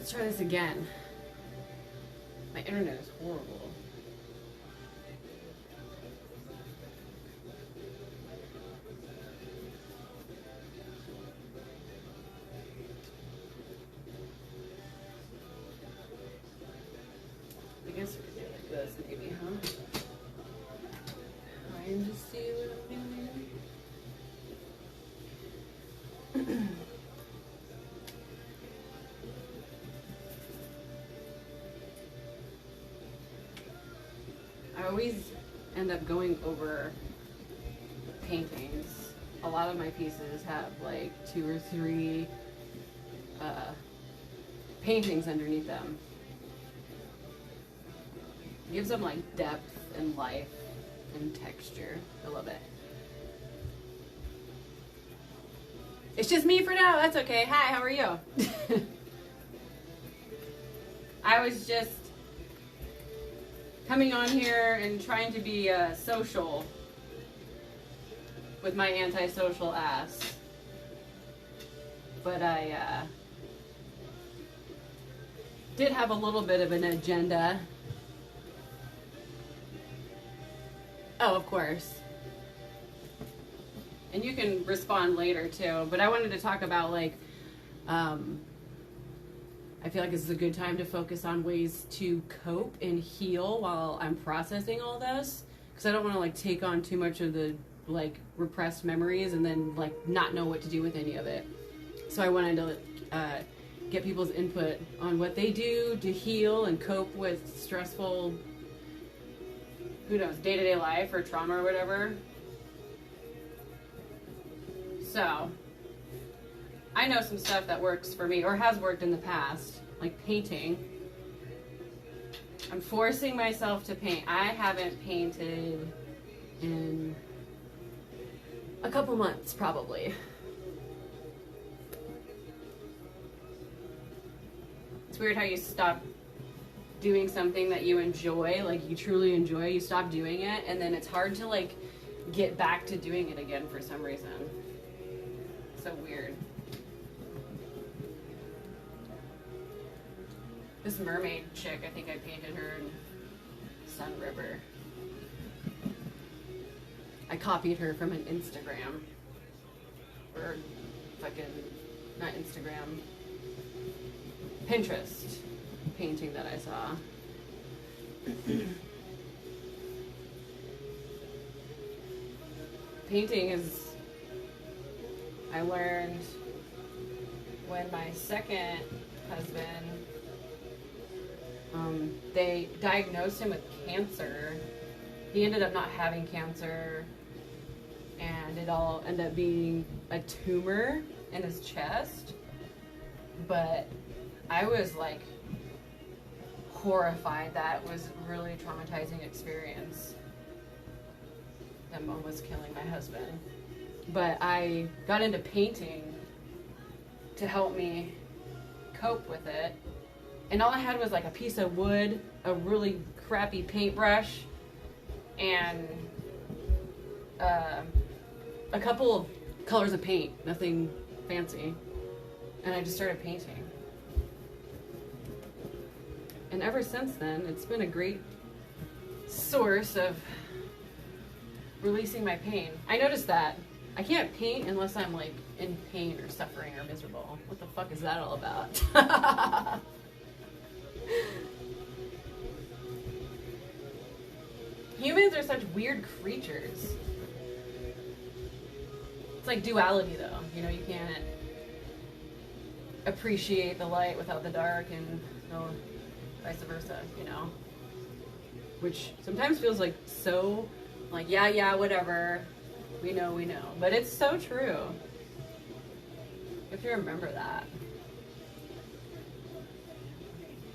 Let's try this again. My internet is horrible. I guess we could do it like this, maybe, huh? Trying to see what I'm doing. I always end up going over paintings. A lot of my pieces have like 2 or 3 paintings underneath them. It gives them like depth and life and texture. I love it. It's just me for now. That's okay. Hi, how are you? I was just coming on here and trying to be social with my antisocial ass. But I did have a little bit of an agenda. Oh, of course. And you can respond later too, but I wanted to talk about like, I feel like this is a good time to focus on ways to cope and heal while I'm processing all this, because I don't want to like take on too much of the like repressed memories and then like not know what to do with any of it. So I wanted to get people's input on what they do to heal and cope with stressful, who knows, day-to-day life or trauma or whatever. So I know some stuff that works for me or has worked in the past, like painting. I'm forcing myself to paint. I haven't painted in a couple months, probably. It's weird how you stop doing something that you enjoy, like you truly enjoy, you stop doing it, and then it's hard to like get back to doing it again for some reason. So weird. This mermaid chick, I think I painted her in Sun River. I copied her from an Instagram. Or fucking, not Instagram, Pinterest painting that I saw. Painting is, I learned when my second husband, they diagnosed him with cancer. He ended up not having cancer, and it all ended up being a tumor in his chest. But I was like horrified. That was a really traumatizing experience. Him almost killing my husband. But I got into painting to help me cope with it. And all I had was like a piece of wood, a really crappy paintbrush, and a couple of colors of paint, nothing fancy. And I just started painting. And ever since then, it's been a great source of releasing my pain. I noticed that I can't paint unless I'm like in pain or suffering or miserable. What the fuck is that all about? Humans are such weird creatures. It's like duality though. You know, you can't appreciate the light without the dark, and no, vice versa, you know? Which sometimes feels like so, like, yeah, whatever. We know. But it's so true. You have to remember that.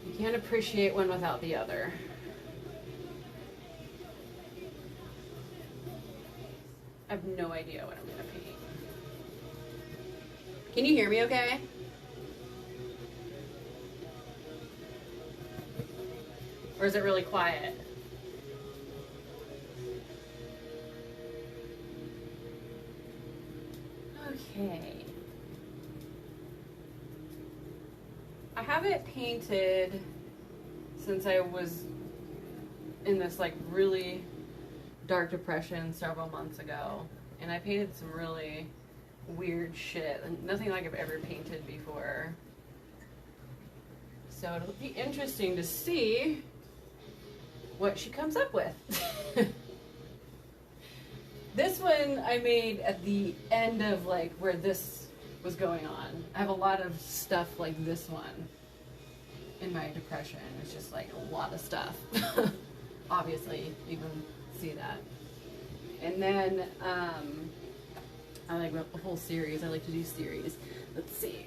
You can't appreciate one without the other. I have no idea what I'm gonna paint. Can you hear me okay? Or is it really quiet? Okay. I haven't painted since I was in this like really dark depression several months ago, and I painted some really weird shit, and nothing like I've ever painted before. So it'll be interesting to see what she comes up with. This one I made at the end of like where this was going on. I have a lot of stuff like this one in my depression. It's just like a lot of stuff. Obviously, you can see that. And then I like a whole series. I like to do series. Let's see.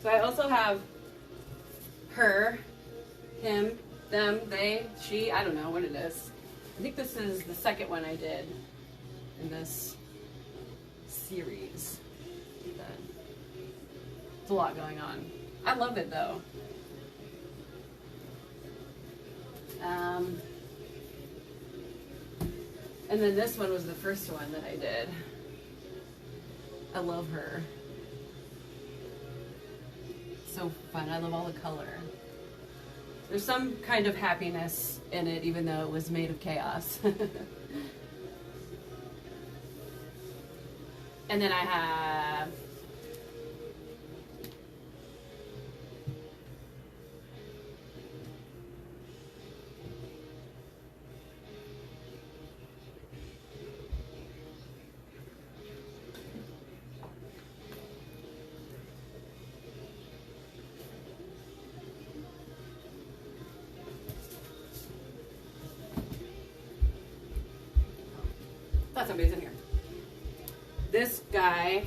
So I also have her, him, them, they, she, I don't know what it is. I think this is the second one I did in this series. There's a lot going on. I love it though. And then this one was the first one that I did. I love her. So fun. I love all the color. There's some kind of happiness in it, even though it was made of chaos. And then I have thought somebody's in here. This guy,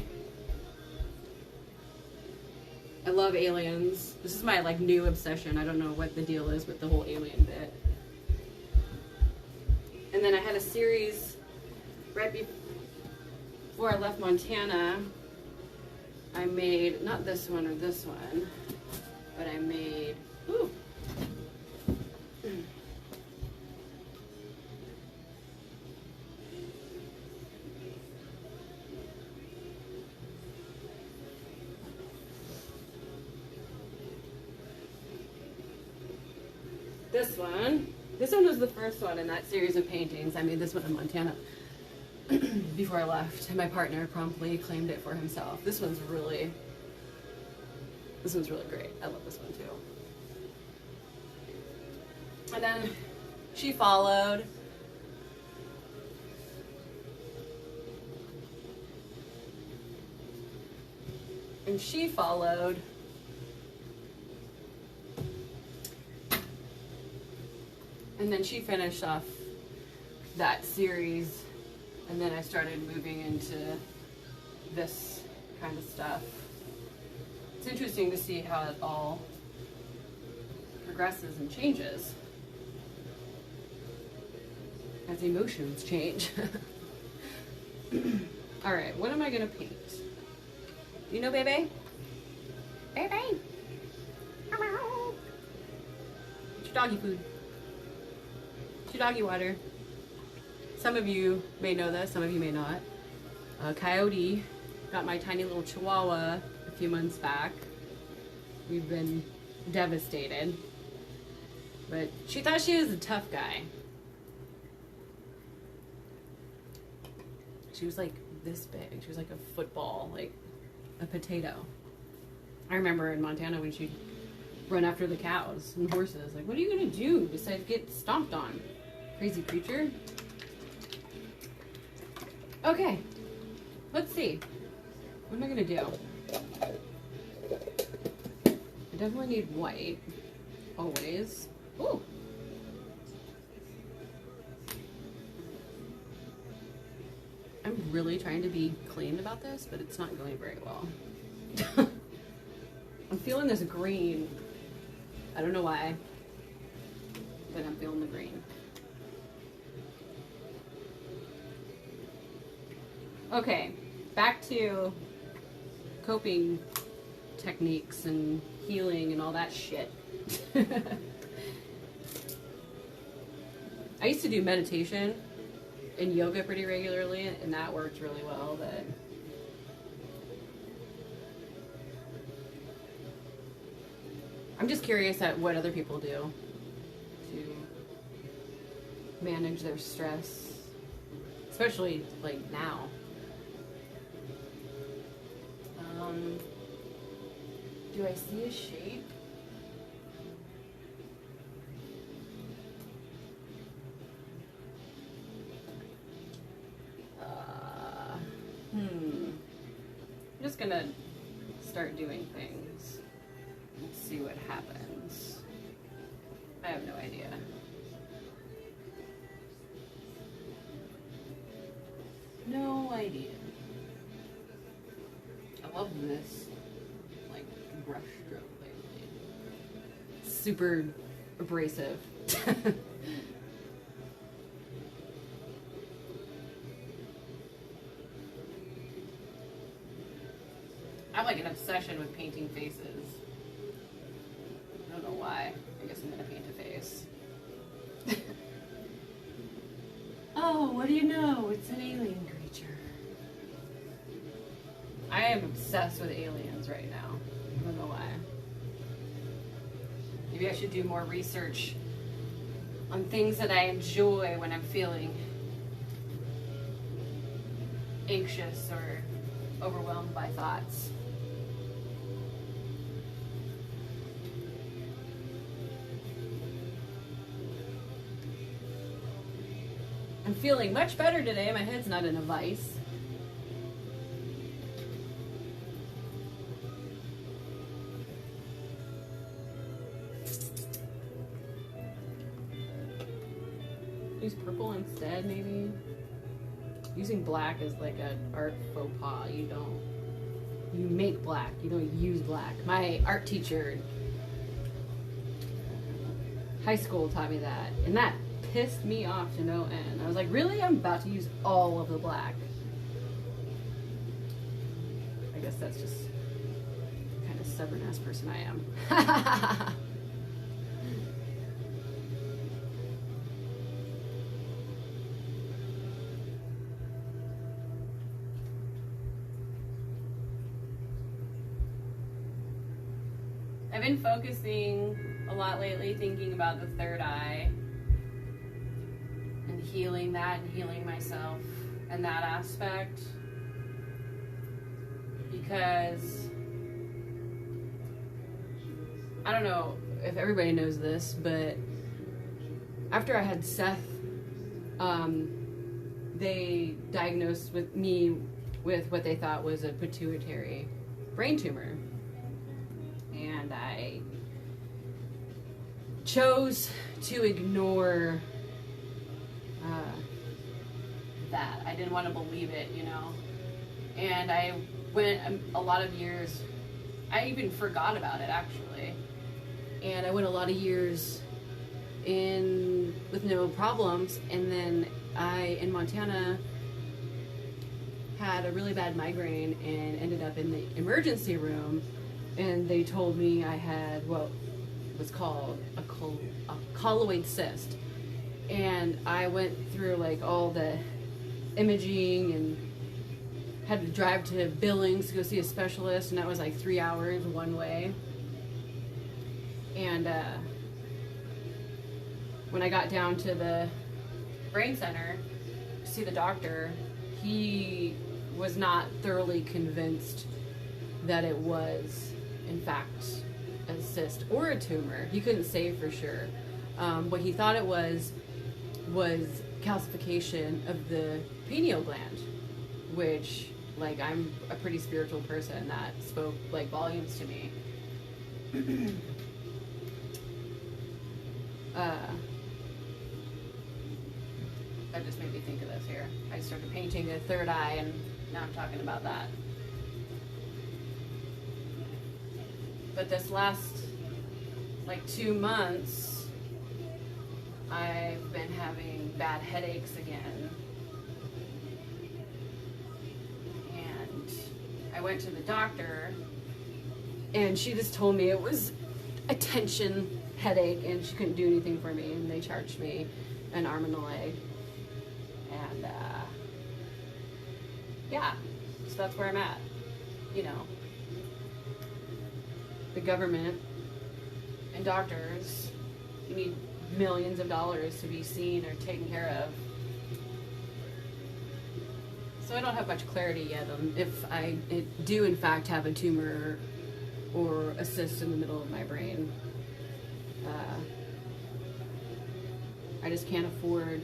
I love aliens. This is my like new obsession. I don't know what the deal is with the whole alien bit. And then I had a series right before I left Montana. I made, not this one or this one, but I made, ooh. This one was the first one in that series of paintings. I made this one in Montana before I left, and my partner promptly claimed it for himself. This one's really great. I love this one too. And then she followed. And she followed. And then she finished off that series, and then I started moving into this kind of stuff. It's interesting to see how it all progresses and changes as emotions change. All right, what am I gonna paint? You know, baby? Baby! It's your doggy food. Doggy water. Some of you may know this, some of you may not. Coyote got my tiny little chihuahua a few months back. We've been devastated. But she thought she was a tough guy. She was like this big. She was like a football, like a potato. I remember in Montana when she'd run after the cows and horses. Like, what are you gonna do besides get stomped on? Crazy creature. Okay, let's see. What am I gonna do? I definitely need white, always. Ooh. I'm really trying to be clean about this, but it's not going very well. I'm feeling this green. I don't know why, but I'm feeling the green. Okay, back to coping techniques and healing and all that shit. I used to do meditation and yoga pretty regularly, and that worked really well, but I'm just curious at what other people do to manage their stress, especially like now. Do I see a shape? I'm just gonna start doing things. Let's see what happens. I have no idea. No idea. I love this, like, brush stroke lately. Super abrasive. I have like an obsession with painting faces. I don't know why. I guess I'm gonna paint a face. Oh, what do you know? It's an alien creature. I am obsessed with aliens right now. I don't know why. Maybe I should do more research on things that I enjoy when I'm feeling anxious or overwhelmed by thoughts. I'm feeling much better today. My head's not in a vice. Use purple instead, maybe. Using black is like an art faux pas. You make black. You don't use black. My art teacher in high school taught me that, and that pissed me off to no end. I was like, really? I'm about to use all of the black. I guess that's just the kind of stubborn ass person I am. I've been focusing a lot lately, thinking about the third eye and healing that and healing myself and that aspect, because I don't know if everybody knows this, but after I had Seth, they diagnosed me with what they thought was a pituitary brain tumor. And I chose to ignore that. I didn't want to believe it, you know. And I went a lot of years, I even forgot about it actually. And I went a lot of years with no problems. And then I, in Montana, had a really bad migraine and ended up in the emergency room. And they told me I had what was called a colloid cyst. And I went through like all the imaging and had to drive to Billings to go see a specialist, and that was like 3 hours one way. And when I got down to the brain center to see the doctor, he was not thoroughly convinced that it was in fact a cyst or a tumor. He couldn't say for sure. What he thought it was calcification of the pineal gland, which, like, I'm a pretty spiritual person, that spoke like volumes to me. That just made me think of this here. I started painting the third eye, and now I'm talking about that. But this last, like, 2 months, I've been having bad headaches again. And I went to the doctor, And she just told me it was a tension headache and she couldn't do anything for me, and they charged me an arm and a leg. And yeah, so that's where I'm at. You know, the government and doctors, you need millions of dollars to be seen or taken care of. So I don't have much clarity yet on if I do in fact have a tumor or a cyst in the middle of my brain. I just can't afford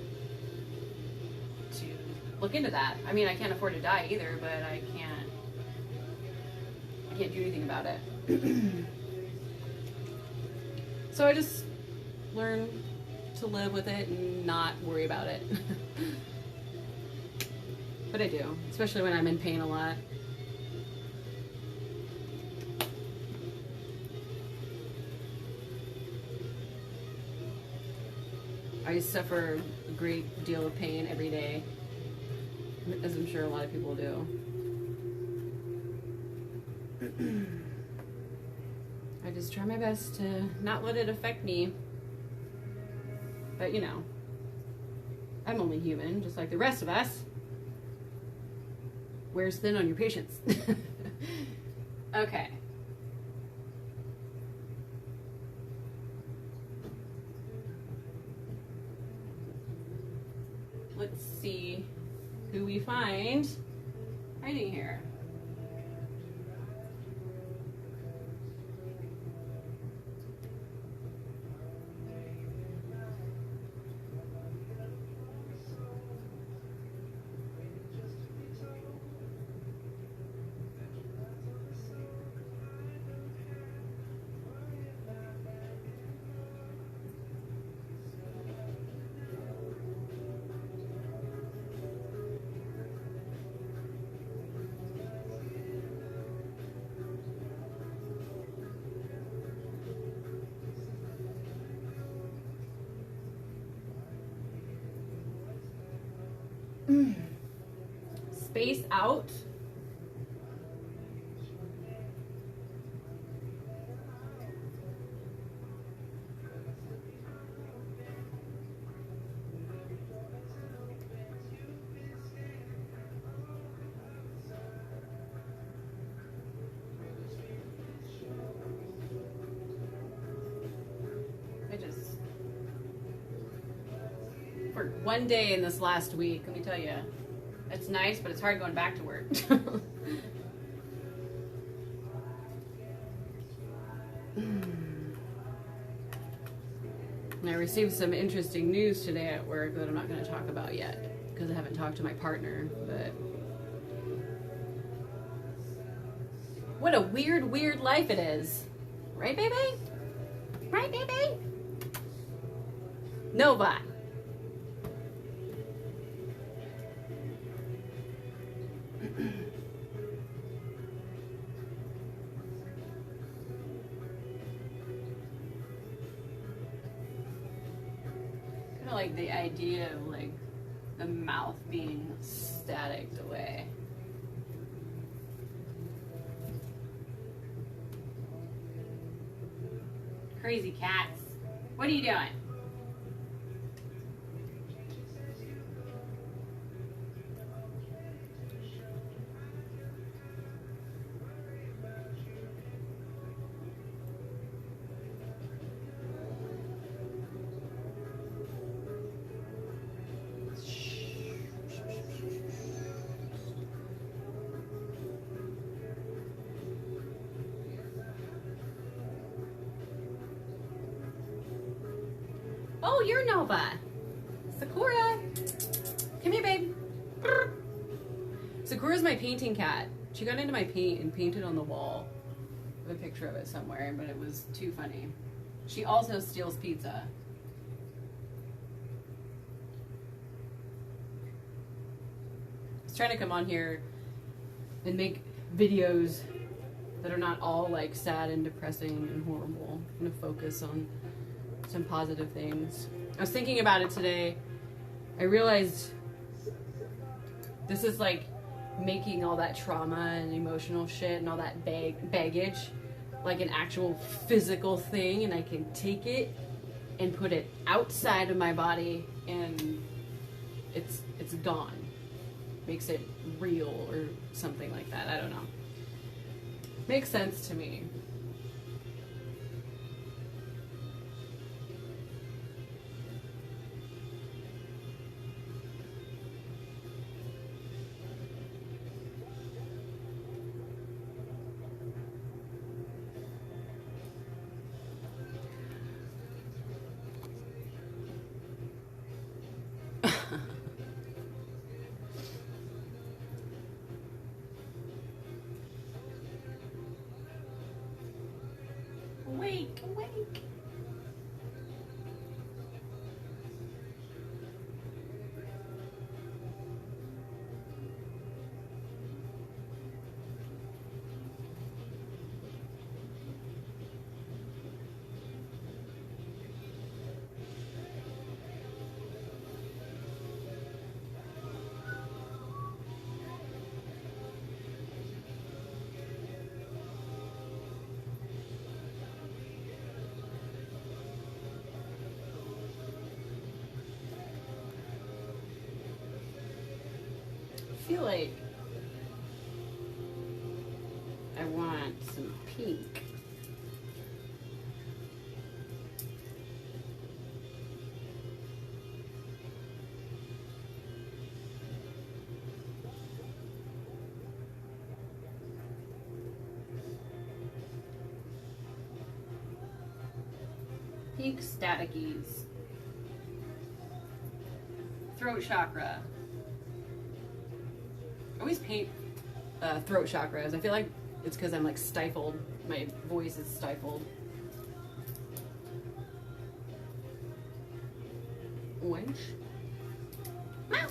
to look into that. I mean, I can't afford to die either, but I can't do anything about it. So I just learn to live with it and not worry about it. But I do, especially when I'm in pain a lot. I suffer a great deal of pain every day, as I'm sure a lot of people do. I just try my best to not let it affect me. But you know, I'm only human, just like the rest of us. Wears thin on your patience. Okay. Let's see who we find hiding here. Space out. For one day in this last week, let me tell you, it's nice, but it's hard going back to work. And I received some interesting news today at work that I'm not going to talk about yet because I haven't talked to my partner, but what a weird, weird life it is. Right, baby? Right, baby? Nova. Like the idea of like the mouth being staticked away. Crazy cats. What are you doing? Oh, you're Nova. Sakura. Come here, babe. Sakura's my painting cat. She got into my paint and painted on the wall. I have a picture of it somewhere, but it was too funny. She also steals pizza. I was trying to come on here and make videos that are not all like sad and depressing and horrible. I'm gonna focus on some positive things. I was thinking about it today. I realized this is like making all that trauma and emotional shit and all that baggage like an actual physical thing, and I can take it and put it outside of my body, and it's gone. Makes it real or something like that. I don't know. Makes sense to me. Awake, awake. I feel like I want some pink. Pink staticies. Throat chakra. I always paint throat chakras. I feel like it's because I'm like stifled. My voice is stifled. Orange. Meow.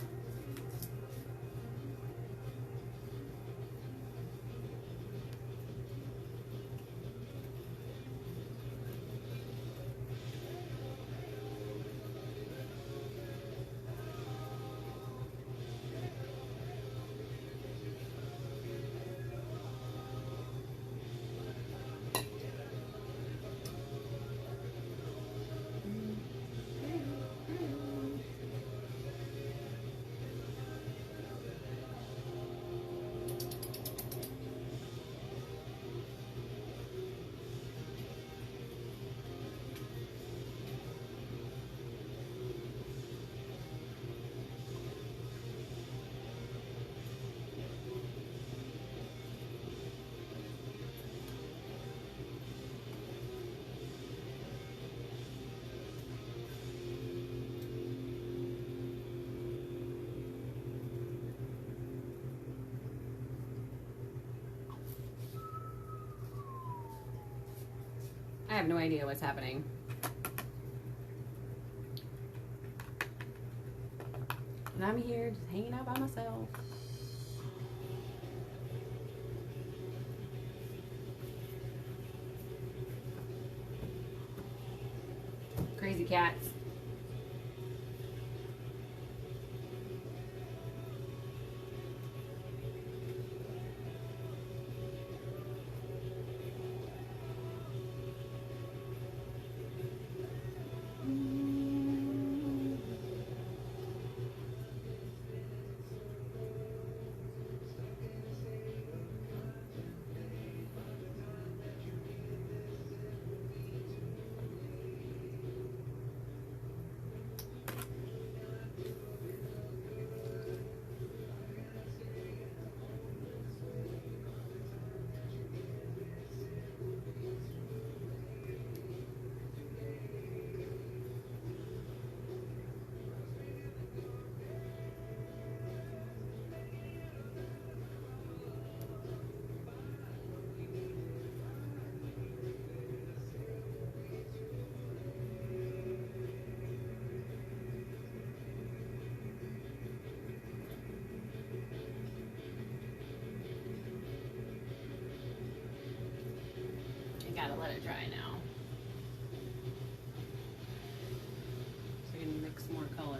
I have no idea what's happening. And I'm here just hanging out by myself. Crazy cats. Gotta let it dry now. So I can mix more color.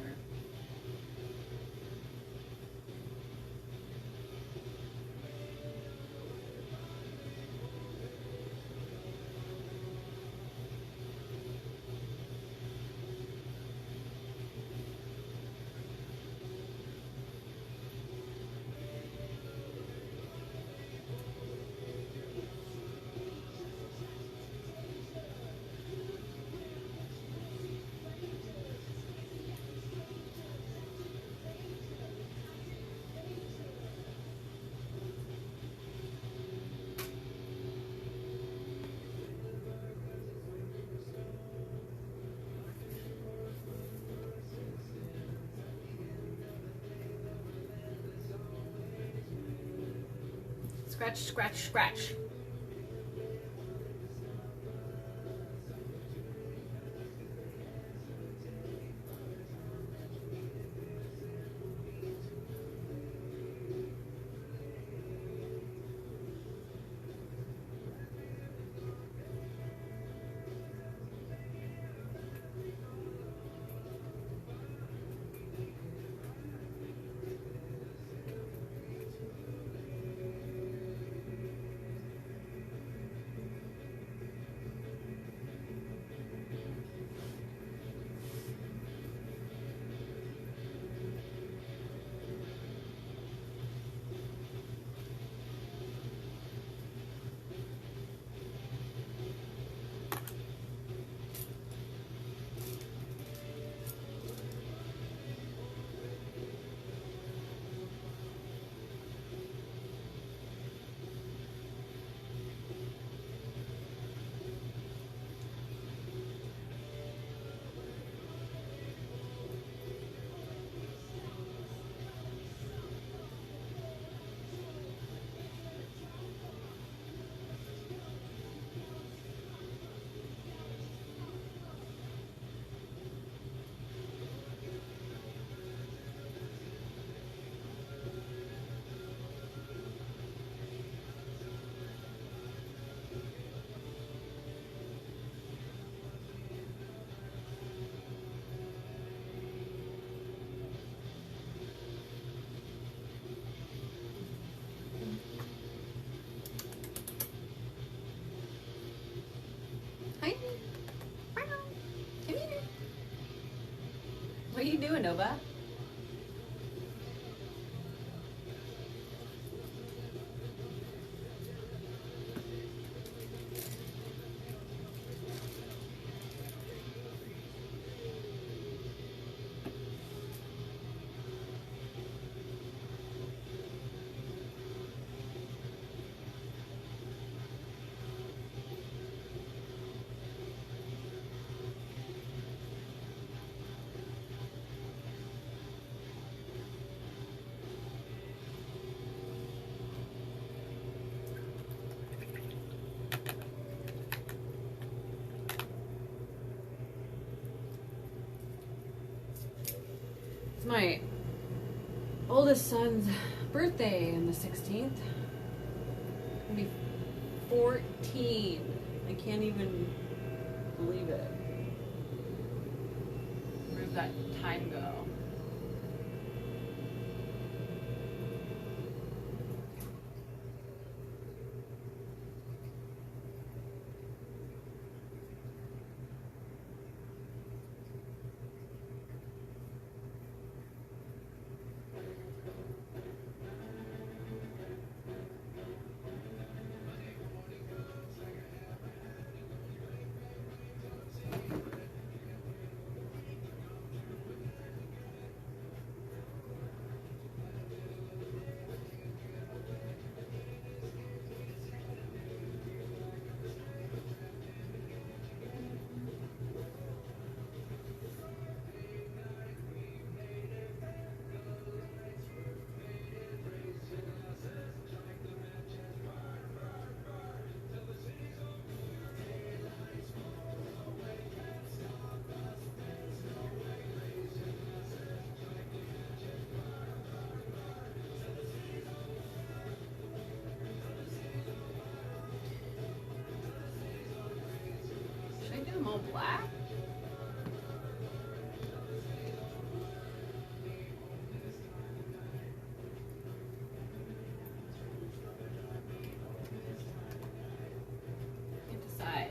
scratch, scratch, scratch. Hi. Come here. What are you doing, Nova? It's my oldest son's birthday on the 16th. He'll be 14. I can't even believe it. Where does that time go? All black? Can't decide.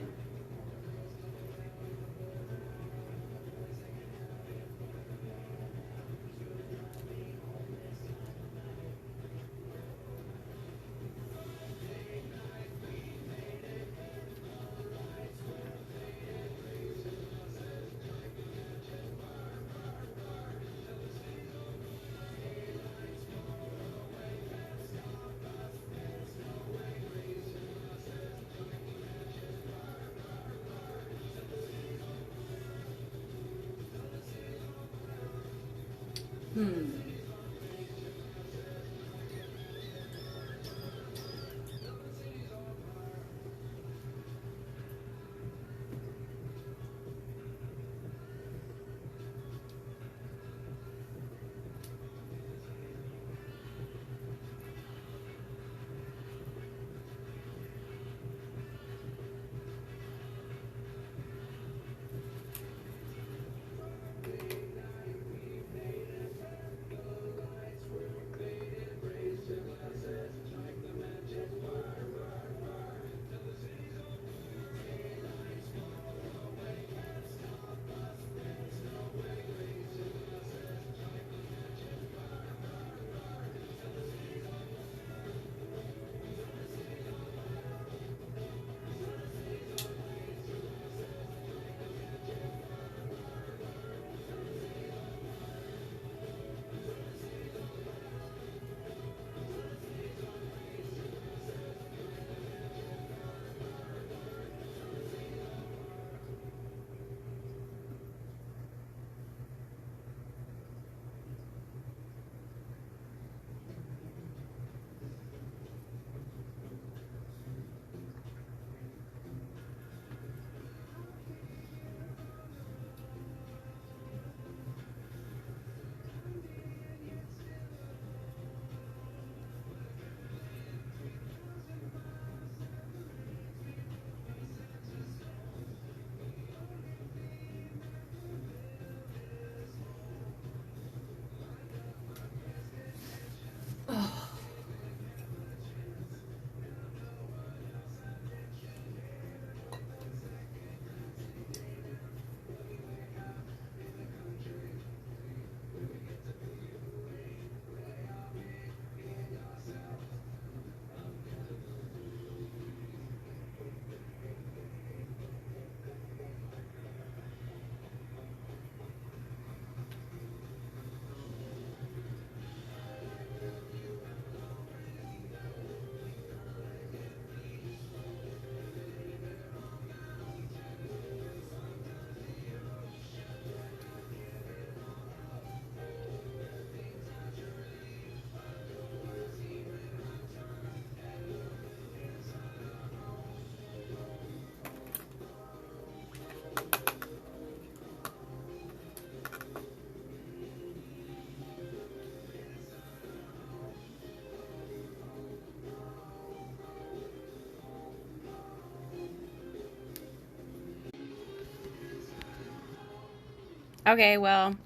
Okay, well,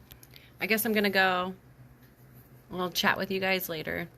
I guess I'm gonna go. I'll chat with you guys later.